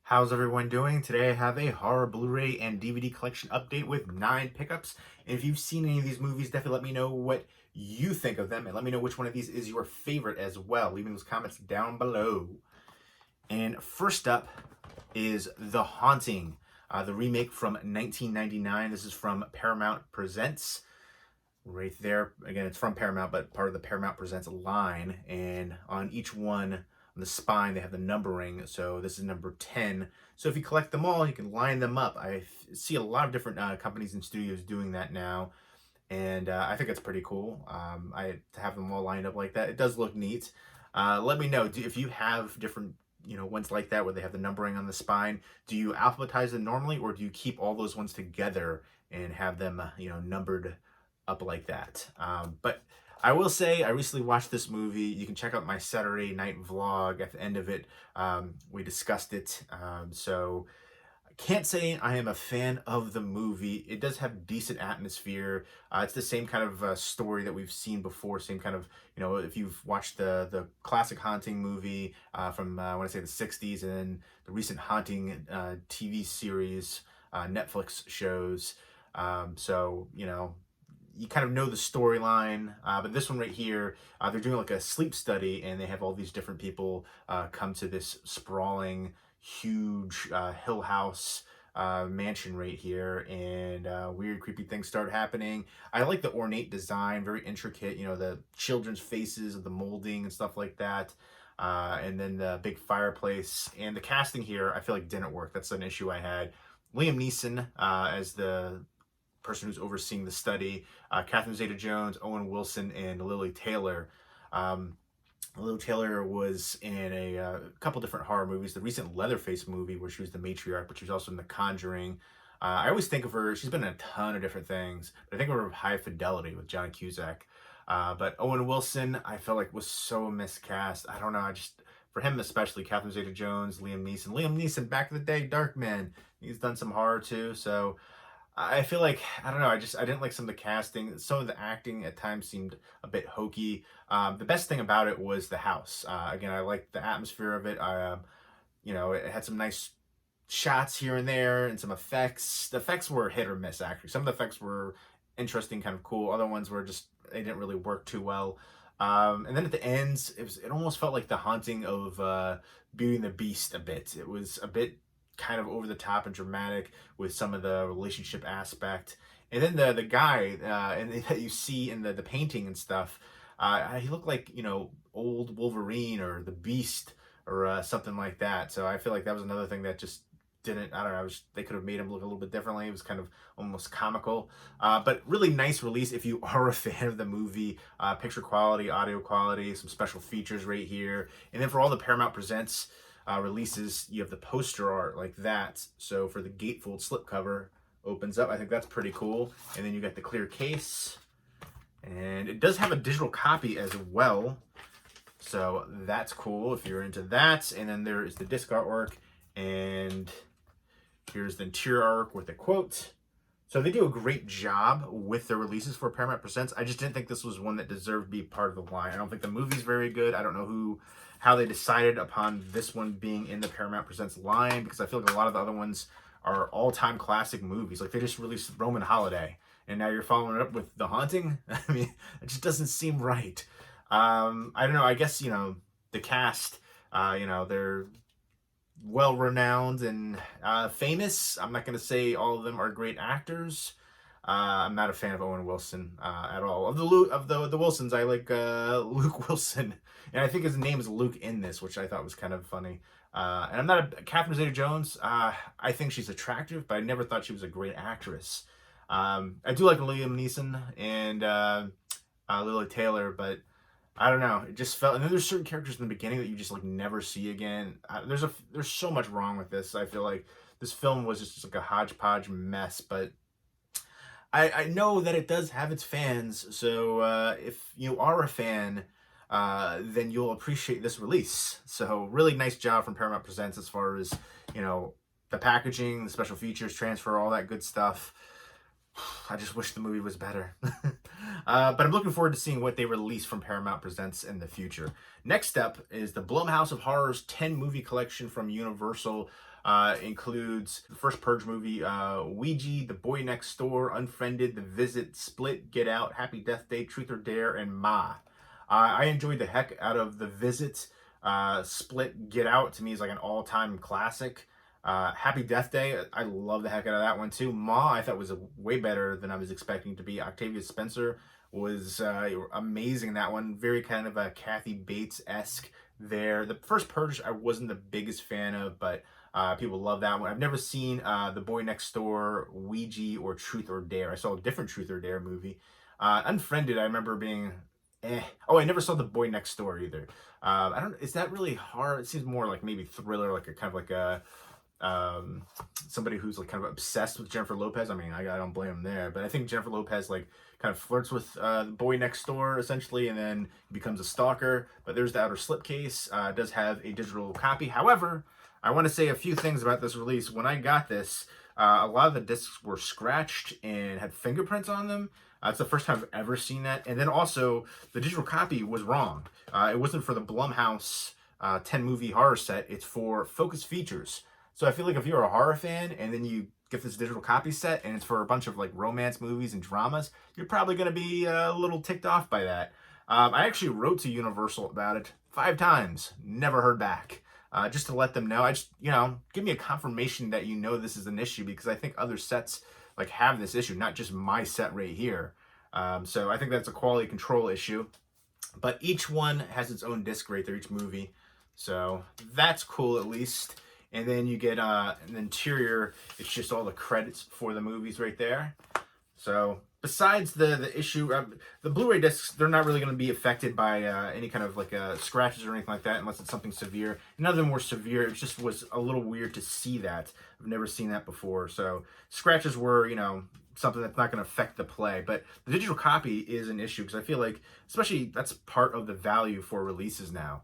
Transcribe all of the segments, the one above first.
How's everyone doing? Today I have a horror Blu-ray and DVD collection update with 9 pickups. And if you've seen any of these movies, definitely let me know what you think of them and let me know which one of these is your favorite as well. Leave me those comments down below. And first up is The Haunting, the remake from 1999. This is from Paramount Presents. Right there, again, it's from Paramount, but part of the Paramount Presents line. And on each one, on the spine, they have the numbering. So this is number 10. So if you collect them all, you can line them up. I see a lot of different companies and studios doing that now. And I think it's pretty cool. To have them all lined up like that. It does look neat. Let me know if you have different ones like that where they have the numbering on the spine. Do you alphabetize them normally, or do you keep all those ones together and have them numbered up like that? But I will say I recently watched this movie. You can check out my Saturday night vlog at the end of it. We discussed it. So I can't say I am a fan of the movie. It does have decent atmosphere. It's the same kind of story that we've seen before. Same kind of, if you've watched the classic Haunting movie from, I want to say the 60s, and then the recent Haunting TV series, Netflix shows. So, you kind of know the storyline, but this one right here, they're doing like a sleep study, and they have all these different people come to this sprawling, huge hill house mansion right here, and weird, creepy things start happening. I like the ornate design, very intricate, the children's faces of the molding and stuff like that. And then the big fireplace, and the casting here, I feel like didn't work. That's an issue I had. Liam Neeson as the person who's overseeing the study, Catherine Zeta-Jones, Owen Wilson, and Lily Taylor. Lily Taylor was in a couple different horror movies. The recent Leatherface movie, where she was the matriarch, but she was also in The Conjuring. I always think of her, she's been in a ton of different things, but I think of her High Fidelity with John Cusack. But Owen Wilson, I felt like was so miscast. I don't know, for him especially, Catherine Zeta-Jones, Liam Neeson. Liam Neeson, back in the day, Darkman. He's done some horror too, so I feel like, I don't know, I didn't like some of the casting. Some of the acting at times seemed a bit hokey. The best thing about it was the house. Again, I liked the atmosphere of it. It had some nice shots here and there and some effects. The effects were hit or miss, actually. Some of the effects were interesting, kind of cool. Other ones were just, they didn't really work too well. And then at the ends, it almost felt like the haunting of Beauty and the Beast a bit. It was a bit kind of over the top and dramatic with some of the relationship aspect. And then the guy and that you see in the painting and stuff, he looked like, old Wolverine or the Beast or something like that. So I feel like that was another thing that just didn't, I don't know, they could have made him look a little bit differently. It was kind of almost comical, but really nice release if you are a fan of the movie. Picture quality, audio quality, some special features right here. And then for all the Paramount Presents releases, you have the poster art like that. So for the gatefold slipcover, opens up. I think that's pretty cool. And then you got the clear case, and it does have a digital copy as well. So that's cool if you're into that. And then there is the disc artwork, and here's the interior artwork with the quote. So they do a great job with their releases for Paramount Presents. I just didn't think this was one that deserved to be part of the line. I don't think the movie's very good. I don't know how they decided upon this one being in the Paramount Presents line, because I feel like a lot of the other ones are all-time classic movies. Like, they just released Roman Holiday, and now you're following it up with The Haunting? I mean, it just doesn't seem right. I don't know. I guess, the cast, they're well-renowned and famous. I'm not going to say all of them are great actors. I'm not a fan of Owen Wilson at all. Of the Wilsons, I like Luke Wilson, and I think his name is Luke in this, which I thought was kind of funny. And I'm not a Catherine Zeta-Jones. I think she's attractive, but I never thought she was a great actress. I do like Liam Neeson and Lily Taylor, but I don't know. It just felt, and then there's certain characters in the beginning that you just like never see again. There's so much wrong with this. I feel like this film was just like a hodgepodge mess, but I know that it does have its fans. So if you are a fan, then you'll appreciate this release. So really nice job from Paramount Presents as far as, the packaging, the special features, transfer, all that good stuff. I just wish the movie was better. But I'm looking forward to seeing what they release from Paramount Presents in the future. Next up is the Blumhouse of Horror's 10 movie collection from Universal. Includes the first Purge movie, Ouija, The Boy Next Door, Unfriended, The Visit, Split, Get Out, Happy Death Day, Truth or Dare, and Ma. I enjoyed the heck out of The Visit. Split, Get Out to me is like an all-time classic. Happy Death Day, I love the heck out of that one too. Ma, I thought was way better than I was expecting to be. Octavia Spencer was amazing in that one. Very kind of a Kathy Bates-esque there. The first Purge I wasn't the biggest fan of, but people love that one. I've never seen The Boy Next Door, Ouija, or Truth or Dare. I saw a different Truth or Dare movie. Unfriended, I remember being Oh, I never saw The Boy Next Door either. I don't. Is that really horror? It seems more like maybe thriller, like a kind of like a somebody who's like kind of obsessed with Jennifer Lopez. I mean, I don't blame him there, but I think Jennifer Lopez like kind of flirts with the boy next door essentially, and then becomes a stalker. But there's the outer slipcase. It does have a digital copy. However, I want to say a few things about this release. When I got this, a lot of the discs were scratched and had fingerprints on them. It's the first time I've ever seen that. And then also, the digital copy was wrong. It wasn't for the Blumhouse 10 movie horror set. It's for Focus Features. So I feel like if you're a horror fan and then you get this digital copy set and it's for a bunch of like romance movies and dramas, you're probably going to be a little ticked off by that. I actually wrote to Universal about it 5 times. Never heard back. Just to let them know. Give me a confirmation that you know this is an issue, because I think other sets like have this issue, not just my set right here. So I think that's a quality control issue. But each one has its own disc right there, each movie. So that's cool at least. And then you get an interior. It's just all the credits for the movies right there. So besides the issue, the Blu-ray discs, they're not really going to be affected by any kind of like scratches or anything like that, unless it's something severe. None of them were severe. It just was a little weird to see that. I've never seen that before. So scratches were, something that's not going to affect the play. But the digital copy is an issue, because I feel like, especially, that's part of the value for releases now.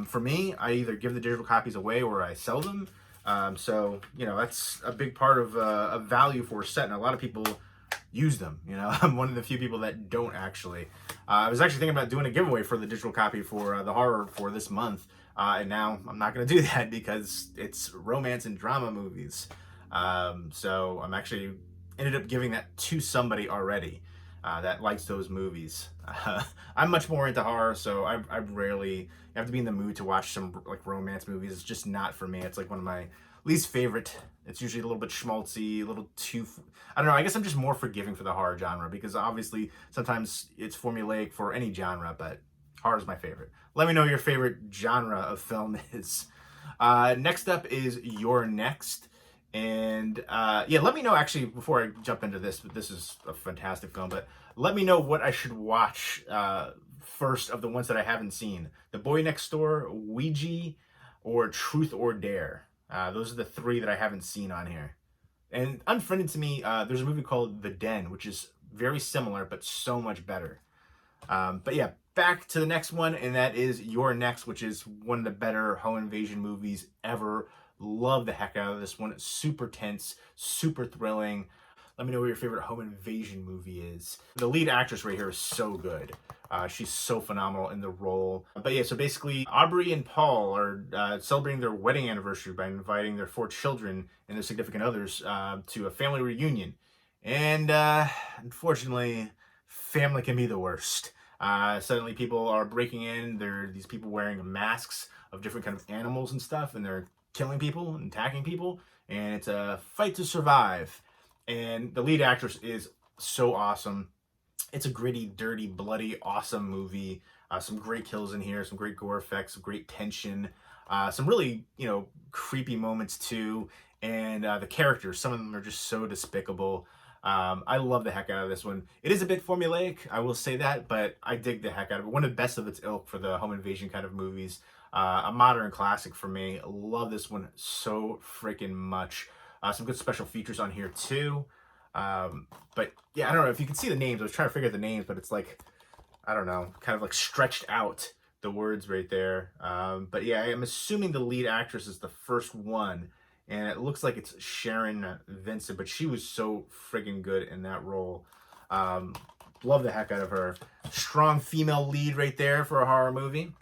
For me, I either give the digital copies away or I sell them. So, that's a big part of a value for a set. And a lot of people use them. I'm one of the few people that don't actually. I was actually thinking about doing a giveaway for the digital copy for the horror for this month. And now I'm not going to do that because it's romance and drama movies. So I'm actually ended up giving that to somebody already that likes those movies. I'm much more into horror, so I rarely have to be in the mood to watch some like romance movies. It's just not for me. It's like one of my least favorite. It's usually a little bit schmaltzy, a little too, I don't know, I guess I'm just more forgiving for the horror genre, because obviously sometimes it's formulaic for any genre, but horror is my favorite. Let me know your favorite genre of film is. Next up is You're Next. And let me know, actually, before I jump into this, but this is a fantastic film, but let me know what I should watch first of the ones that I haven't seen. The Boy Next Door, Ouija, or Truth or Dare. Those are the 3 that I haven't seen on here. And unfriended to me, there's a movie called The Den, which is very similar, but so much better. But yeah, back to the next one, and that is You're Next, which is one of the better home invasion movies ever. Love the heck out of this one. It's super tense, super thrilling. Let me know what your favorite home invasion movie is. The lead actress right here is so good. She's so phenomenal in the role. But yeah, so basically, Aubrey and Paul are celebrating their wedding anniversary by inviting their 4 children and their significant others to a family reunion. And unfortunately, family can be the worst. Suddenly people are breaking in. There are these people wearing masks of different kind of animals and stuff, and they're killing people and attacking people, and it's a fight to survive. And the lead actress is so awesome. It's a gritty, dirty, bloody, awesome movie. Some great kills in here, some great gore effects, some great tension, some really, creepy moments too. And the characters, some of them are just so despicable. I love the heck out of this one. It is a bit formulaic, I will say that, but I dig the heck out of it. One of the best of its ilk for the home invasion kind of movies. A modern classic for me. Love this one so freaking much. Some good special features on here too. But yeah, I don't know if you can see the names. I was trying to figure out the names, but it's like, I don't know, kind of like stretched out, the words right there. But yeah, I'm assuming the lead actress is the first one, and it looks like it's Sharon Vincent, but she was so friggin' good in that role. Love the heck out of her. Strong female lead right there for a horror movie.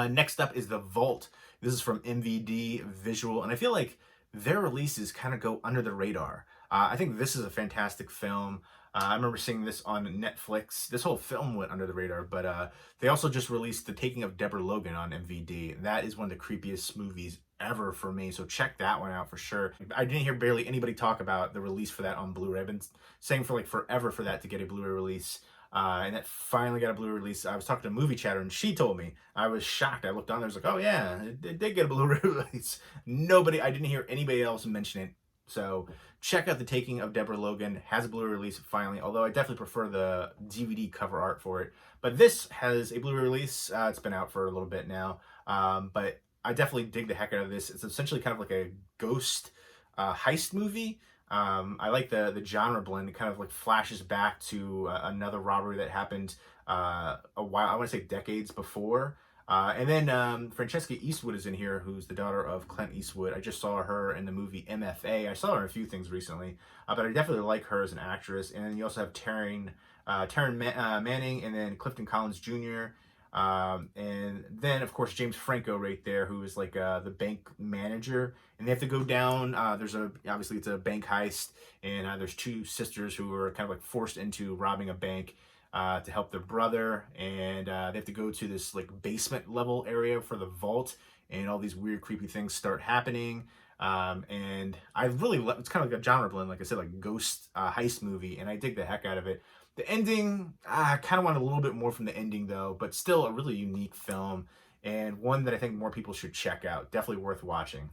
Next up is The Vault. This is from MVD Visual, and I feel like their releases kind of go under the radar. I think this is a fantastic film. I remember seeing this on Netflix. This whole film went under the radar, but they also just released The Taking of Deborah Logan on MVD. That is one of the creepiest movies ever for me, so check that one out for sure. I didn't hear barely anybody talk about the release for that on Blu-ray. I've been saying for like forever for that to get a Blu-ray release. And that finally got a Blu-ray release. I was talking to Movie Chatter, and she told me. I was shocked. I looked on there, I was like, oh yeah, it did get a Blu-ray release. I didn't hear anybody else mention it. So check out The Taking of Deborah Logan. Has a Blu-ray release finally, although I definitely prefer the DVD cover art for it. But this has a Blu-ray release. It's been out for a little bit now. But I definitely dig the heck out of this. It's essentially kind of like a ghost heist movie. I like the genre blend. It kind of like flashes back to another robbery that happened a while, I want to say decades before. And then Francesca Eastwood is in here, who's the daughter of Clint Eastwood. I just saw her in the movie MFA. I saw her in a few things recently, but I definitely like her as an actress. And then you also have Taryn Manning, and then Clifton Collins Jr., and then of course James Franco right there, who is like the bank manager, and they have to go down. Obviously it's a bank heist, and there's two sisters who are kind of like forced into robbing a bank to help their brother, and they have to go to this like basement level area for the vault, and all these weird creepy things start happening. And I really it's kind of like a genre blend, like I said, like ghost heist movie, and I dig the heck out of it. The ending, I kind of want a little bit more from the ending though, but still a really unique film, and one that I think more people should check out. Definitely worth watching.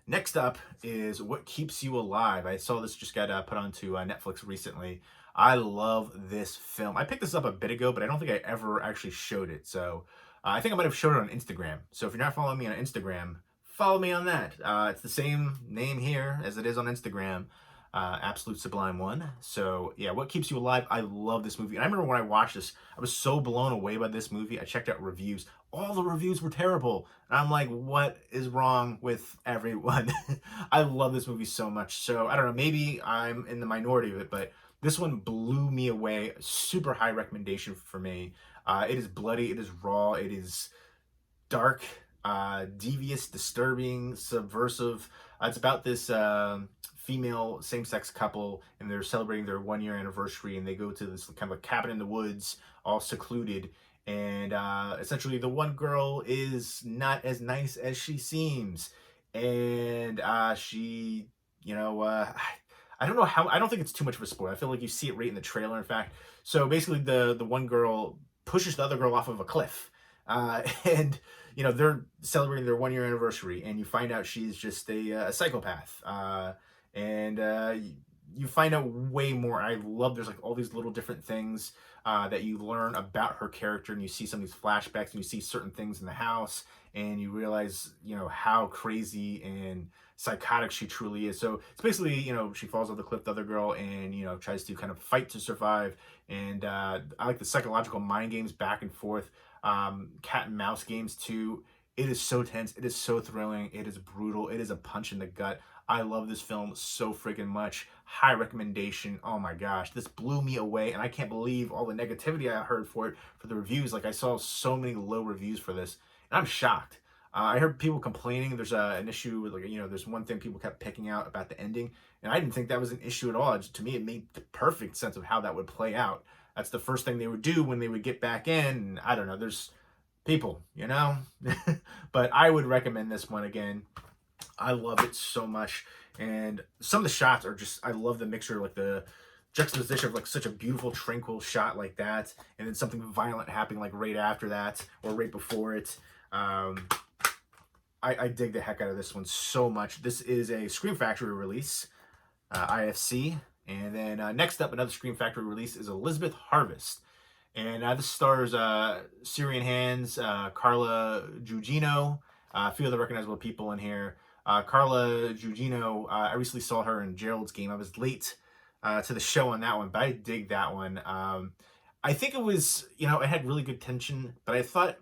Next up is What Keeps You Alive. I saw this just got put onto Netflix recently. I love this film. I picked this up a bit ago, but I don't think I ever actually showed it. So I think I might have showed it on Instagram. So if you're not following me on Instagram, follow me on that. It's the same name here as it is on Instagram. Absolute Sublime One. So yeah, What Keeps You Alive? I love this movie. And I remember when I watched this, I was so blown away by this movie. I checked out reviews. All the reviews were terrible. And I'm like, what is wrong with everyone? I love this movie so much. So I don't know, maybe I'm in the minority of it, but this one blew me away. Super high recommendation for me. It is bloody, it is raw, it is dark, devious, disturbing, subversive. It's about this female same-sex couple, and they're celebrating their 1-year anniversary, and they go to this kind of a cabin in the woods, all secluded, and essentially the one girl is not as nice as she seems, and she, I don't know how, I don't think it's too much of a spoiler. I feel like you see it right in the trailer, in fact. So basically the one girl pushes the other girl off of a cliff, and they're celebrating their 1-year anniversary, and you find out she's just a psychopath. And you find out way more. I love there's like all these little different things that you learn about her character, and you see some of these flashbacks, and you see certain things in the house, and you realize how crazy and psychotic she truly is. So it's basically she falls off the cliff, the other girl, and tries to kind of fight to survive. And I like the psychological mind games back and forth, cat and mouse games too. It is so tense, it is so thrilling, it is brutal, it is a punch in the gut. I love this film so freaking much. High recommendation. Oh my gosh, this blew me away, and I can't believe all the negativity I heard for it, for the reviews. Like, I saw so many low reviews for this, and I'm shocked. I heard people complaining there's an issue with, like, there's one thing people kept picking out about the ending, and I didn't think that was an issue at all. To me, it made the perfect sense of how that would play out. That's the first thing they would do when they would get back in, and I don't know, there's people, but I would recommend this one again. I love it so much, and some of the shots are just, I love the mixture, like the juxtaposition of like such a beautiful tranquil shot like that, and then something violent happening like right after that or right before it. I dig the heck out of this one so much. This is a Scream Factory release, IFC, and then next up, another Scream Factory release is Elizabeth Harvest. And this stars Syrian Hands, Carla Gugino, a few other recognizable people in here. Carla Gugino, I recently saw her in Gerald's Game. I was late to the show on that one, but I dig that one. I think it was, it had really good tension, but I thought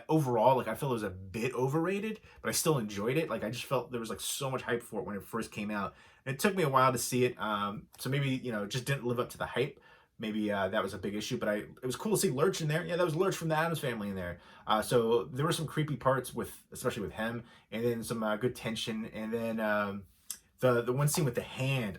overall, like, I felt it was a bit overrated, but I still enjoyed it. Like, I just felt there was like so much hype for it when it first came out. And it took me a while to see it, so maybe, it just didn't live up to the hype. maybe that was a big issue. But it was cool to see Lurch in there. Yeah, that was Lurch from the Addams Family in there. So there were some creepy parts especially with him, and then some good tension, and then the one scene with the hand,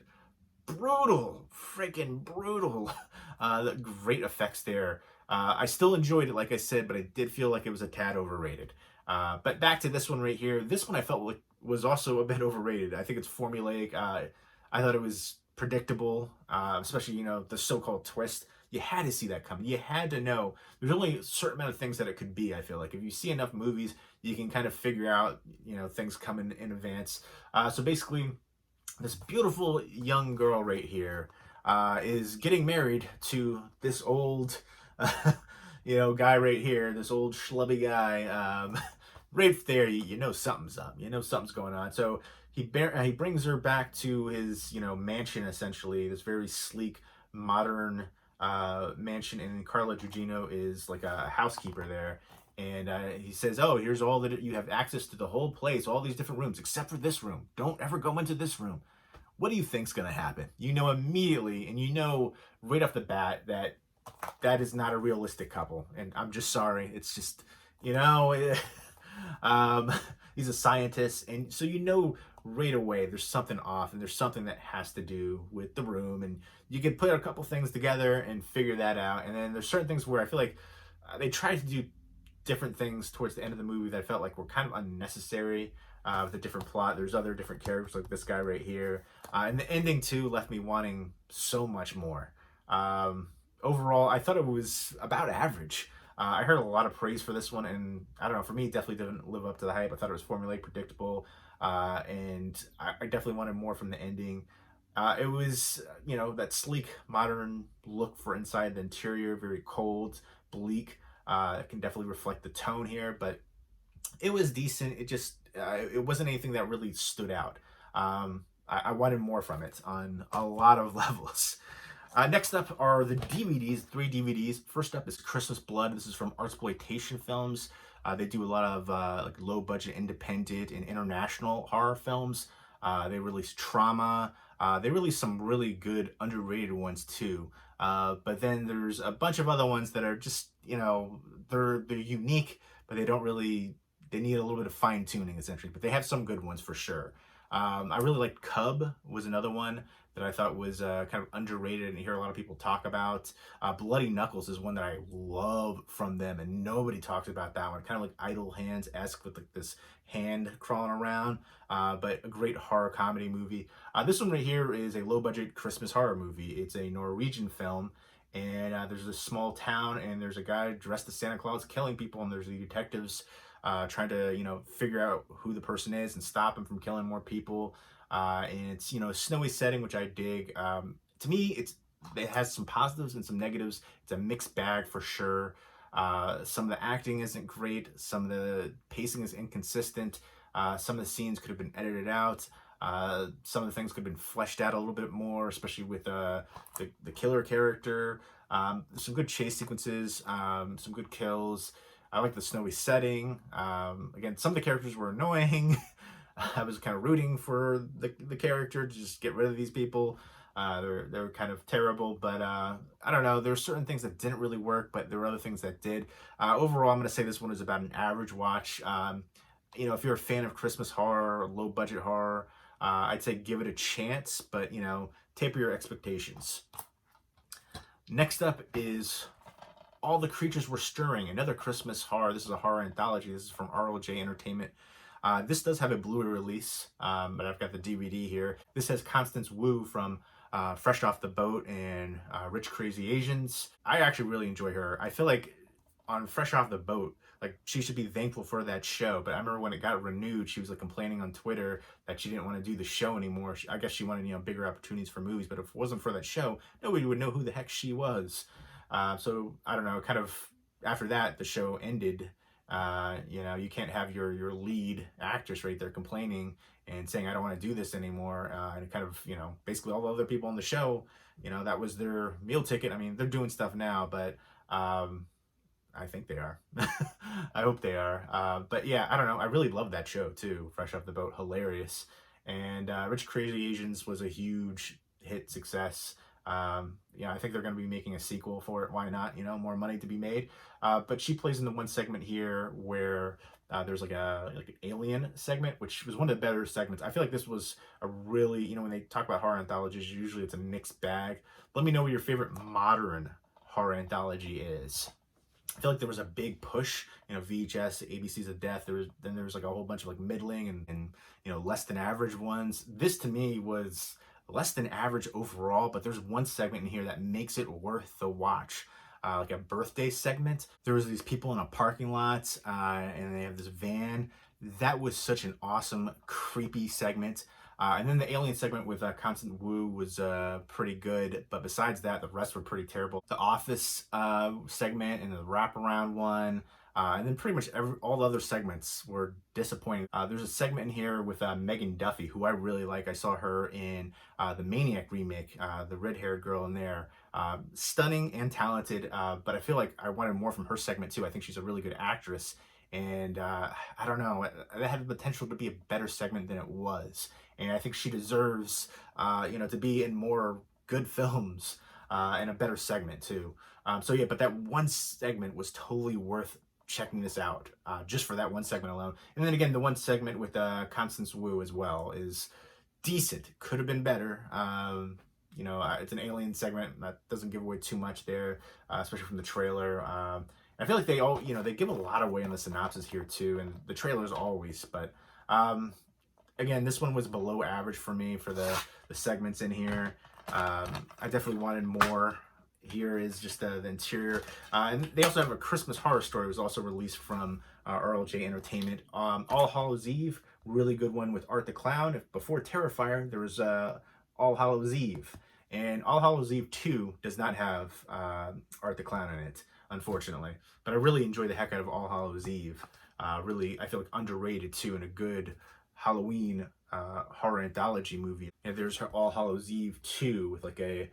brutal, freaking brutal. The great effects there. I still enjoyed it, like I said, but I did feel like it was a tad overrated. But back to this one right here. This one I felt like was also a bit overrated. I think it's formulaic. I thought it was predictable, especially, the so-called twist. You had to see that coming. You had to know. There's only a certain amount of things that it could be, I feel like. If you see enough movies, you can kind of figure out, things coming in advance. So basically, this beautiful young girl right here is getting married to this old, guy right here, this old schlubby guy. Right there, you know something's up. You know something's going on. So he brings her back to his, mansion, essentially, this very sleek, modern mansion, and Carla Gugino is like a housekeeper there. And he says, "Oh, here's all that you have access to the whole place, all these different rooms, except for this room. Don't ever go into this room." What do you think's going to happen? You know immediately, and you know right off the bat that that is not a realistic couple. And I'm just sorry. It's just, um, he's a scientist, and so right away there's something off, and there's something that has to do with the room, and you can put a couple things together and figure that out. And then there's certain things where I feel like they tried to do different things towards the end of the movie that I felt like were kind of unnecessary. With a different plot, there's other different characters like this guy right here, and the ending too left me wanting so much more. Overall, I thought it was about average. I heard a lot of praise for this one, and I don't know, for me, it definitely didn't live up to the hype. I thought it was formulaic, predictable, and I definitely wanted more from the ending. It was, that sleek, modern look for inside the interior, very cold, bleak. It can definitely reflect the tone here, but it was decent. It wasn't anything that really stood out. I wanted more from it on a lot of levels. Next up are the DVDs, 3 DVDs. First up is Christmas Blood. This is from Artsploitation Films. They do a lot of like low budget, independent, and international horror films. They release Trauma. They release some really good underrated ones too. But then there's a bunch of other ones that are just, they're unique, but they need a little bit of fine tuning essentially. But they have some good ones for sure. I really liked Cub, was another one that I thought was kind of underrated and hear a lot of people talk about. Bloody Knuckles is one that I love from them, and nobody talks about that one. Kind of like Idle Hands-esque with like this hand crawling around, but a great horror comedy movie. This one right here is a low-budget Christmas horror movie. It's a Norwegian film, and there's a small town, and there's a guy dressed as Santa Claus killing people, and there's the detectives trying to, figure out who the person is and stop him from killing more people. And it's, a snowy setting, which I dig. To me, it has some positives and some negatives. It's a mixed bag for sure. Some of the acting isn't great. Some of the pacing is inconsistent. Some of the scenes could have been edited out. Some of the things could have been fleshed out a little bit more, especially with the killer character. Some good chase sequences, some good kills. I like the snowy setting. Again, some of the characters were annoying. I was kind of rooting for the character to just get rid of these people. They're kind of terrible, but I don't know. There were certain things that didn't really work, but there were other things that did. Overall, I'm going to say this one is about an average watch. If you're a fan of Christmas horror, low budget horror, I'd say give it a chance, but taper your expectations. Next up is All the Creatures Were Stirring, another Christmas horror. This is a horror anthology. This is from RLJ Entertainment. This does have a Blu-ray release, but I've got the DVD here. This has Constance Wu from Fresh Off the Boat and Rich Crazy Asians. I actually really enjoy her. I feel like on Fresh Off the Boat, like she should be thankful for that show. But I remember when it got renewed, she was like complaining on Twitter that she didn't want to do the show anymore. I guess she wanted bigger opportunities for movies. But if it wasn't for that show, nobody would know who the heck she was. So I don't know. Kind of after that, the show ended. You can't have your lead actress right there complaining and saying I don't want to do this anymore. And kind of basically all the other people on the show, that was their meal ticket. I mean, they're doing stuff now, but I think they are. I hope they are. But yeah, I don't know. I really love that show too. Fresh Off the Boat, hilarious. And Rich Crazy Asians was a huge hit success. You know, I think they're going to be making a sequel for it. Why not? You know, more money to be made. But she plays in the one segment here where there's like an alien segment, which was one of the better segments. I feel like this was a really, you know, when they talk about horror anthologies, usually it's a mixed bag. Let me know what your favorite modern horror anthology is. I feel like there was a big push, you know, VHS, ABCs of Death. There was like a whole bunch of like middling and you know, less than average ones. This to me was less than average overall, but there's one segment in here that makes it worth the watch. Like a birthday segment. There was these people in a parking lot, and they have this van. That was such an awesome, creepy segment. And then the alien segment with Constant Wu was pretty good, but besides that, the rest were pretty terrible. The Office segment and the wraparound one, and then pretty much all the other segments were disappointing. There's a segment in here with Megan Duffy, who I really like. I saw her in the Maniac remake, the red-haired girl in there. Stunning and talented, but I feel like I wanted more from her segment too. I think she's a really good actress. And I don't know, that had the potential to be a better segment than it was. And I think she deserves, you know, to be in more good films and a better segment too. So yeah, but that one segment was totally worth checking this out just for that one segment alone. And then again, the one segment with Constance Wu as well is decent. Could have been better. You know, it's an alien segment that doesn't give away too much there, especially from the trailer. I feel like they all, you know, they give a lot away in the synopsis here too, and the trailers always. But again, this one was below average for me for the segments in here. I definitely wanted more. Here is just the interior. And they also have a Christmas Horror Story. It was also released from RLJ Entertainment. All Hallows Eve, really good one with Art the Clown. Before Terrifier, there was All Hallows Eve. And All Hallows Eve 2 does not have Art the Clown in it, unfortunately. But I really enjoy the heck out of All Hallows Eve. Really, I feel like underrated too, and a good Halloween horror anthology movie. And there's All Hallows Eve 2 with like a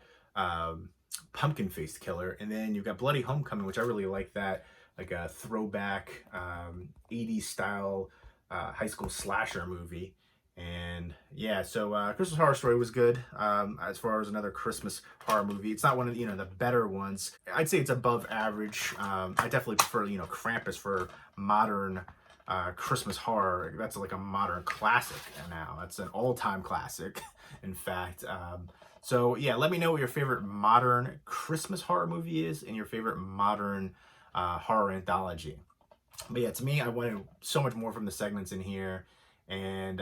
pumpkin-faced killer. And then you've got Bloody Homecoming, which I really like that. Like a throwback 80s style high school slasher movie. And yeah, so Christmas Horror Story was good as far as another Christmas horror movie. It's not one of, you know, the better ones. I'd say it's above average. I definitely prefer, you know, Krampus for modern Christmas horror. That's like a modern classic now. That's an all-time classic, in fact. So yeah, let me know what your favorite modern Christmas horror movie is and your favorite modern horror anthology. But yeah, to me, I wanted so much more from the segments in here. And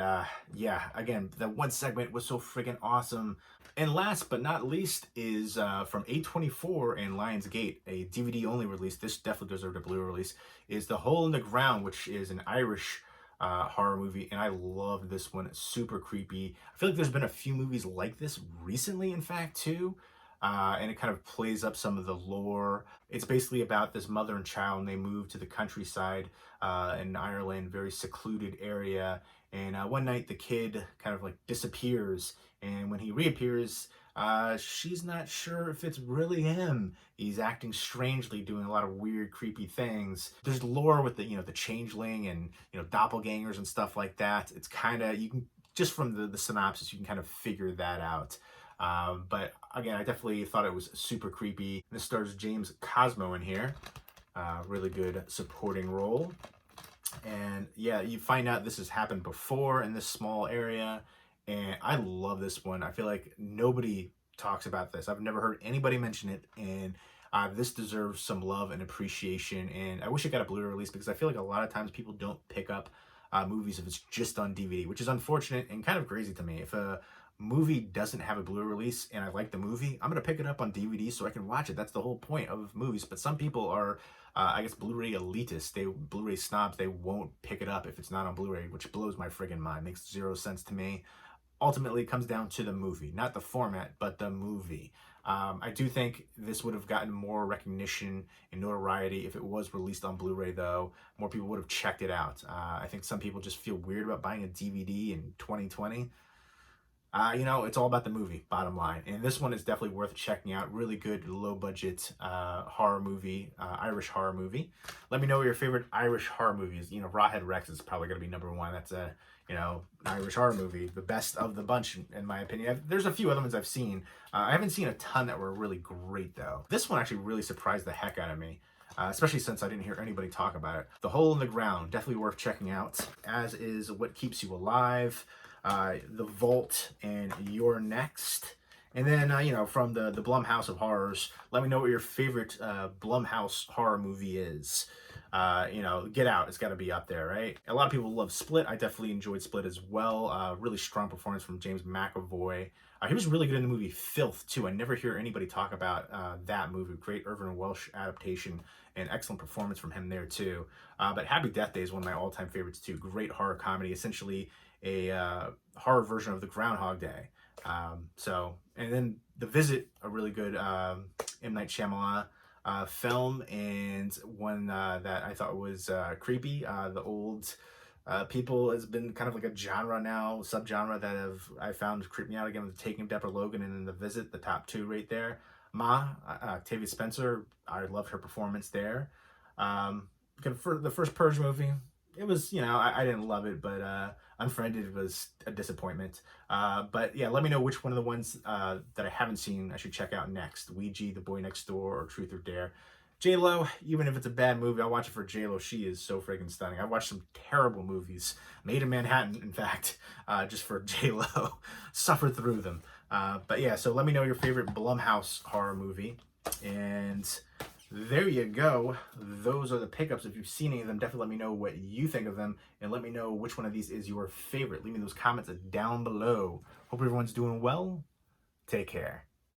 yeah, again, that one segment was so freaking awesome. And last but not least is from A24 and Lionsgate, a DVD only release. This definitely deserved a Blu-ray release. Is The Hole in the Ground, which is an Irish horror movie, and I love this one. It's super creepy. I feel like there's been a few movies like this recently, in fact, too. And it kind of plays up some of the lore. It's basically about this mother and child, and they move to the countryside in Ireland, very secluded area. And one night the kid kind of like disappears, and when he reappears, she's not sure if it's really him. He's acting strangely, doing a lot of weird, creepy things. There's lore with the, you know, the changeling and, you know, doppelgangers and stuff like that. It's kind of, you can, just from the synopsis, you can kind of figure that out. But again, I definitely thought it was super creepy. This stars James Cosmo in here. Really good supporting role. And yeah, you find out this has happened before in this small area. And I love this one. I feel like nobody talks about this. I've never heard anybody mention it. And this deserves some love and appreciation. And I wish it got a Blu-ray release, because I feel like a lot of times people don't pick up movies if it's just on DVD, which is unfortunate and kind of crazy to me. If a movie doesn't have a Blu-ray release and I like the movie, I'm gonna pick it up on DVD so I can watch it. That's the whole point of movies. But some people are, I guess, Blu-ray elitists. Blu-ray snobs. They won't pick it up if it's not on Blu-ray, which blows my friggin' mind. Makes zero sense to me. Ultimately, it comes down to the movie, not the format, but the movie. I do think this would have gotten more recognition and notoriety if it was released on Blu-ray, though. More people would have checked it out. I think some people just feel weird about buying a DVD in 2020. You know, it's all about the movie, bottom line. And this one is definitely worth checking out. Really good, low-budget horror movie, Irish horror movie. Let me know what your favorite Irish horror movie is. You know, Rawhead Rex is probably going to be number one. That's you know, Irish horror movie, the best of the bunch, in my opinion. There's a few other ones I've seen. I haven't seen a ton that were really great, though. This one actually really surprised the heck out of me. Especially since I didn't hear anybody talk about it. The Hole in the Ground, definitely worth checking out, as is What Keeps You Alive, The Vault, and You're Next. And then, you know, from the Blumhouse of Horrors, let me know what your favorite Blumhouse horror movie is. You know, Get Out, it's got to be up there, right? A lot of people love Split. I definitely enjoyed Split as well. Really strong performance from James McAvoy. He was really good in the movie Filth, too. I never hear anybody talk about that movie. Great Irvin Welsh adaptation and excellent performance from him there, too. But Happy Death Day is one of my all-time favorites, too. Great horror comedy, essentially a horror version of the Groundhog Day. And then The Visit, a really good M. Night Shyamalan film, and one that I thought was creepy. The Old People has been kind of like a genre now, subgenre that I found creep me out again with Taking Deborah Logan and then The Visit, the top two right there. Octavia Spencer, I loved her performance there. For the first Purge movie, it was, you know, I didn't love it, but Unfriended was a disappointment. But yeah, let me know which one of the ones that I haven't seen I should check out next. Ouija, The Boy Next Door, or Truth or Dare. J-Lo, even if it's a bad movie, I'll watch it for J-Lo. She is so freaking stunning. I've watched some terrible movies, Made in Manhattan, in fact, just for J-Lo. Suffered through them. But yeah, so let me know your favorite Blumhouse horror movie. And there you go. Those are the pickups. If you've seen any of them, definitely let me know what you think of them, and let me know which one of these is your favorite. Leave me those comments down below. Hope everyone's doing well. Take care.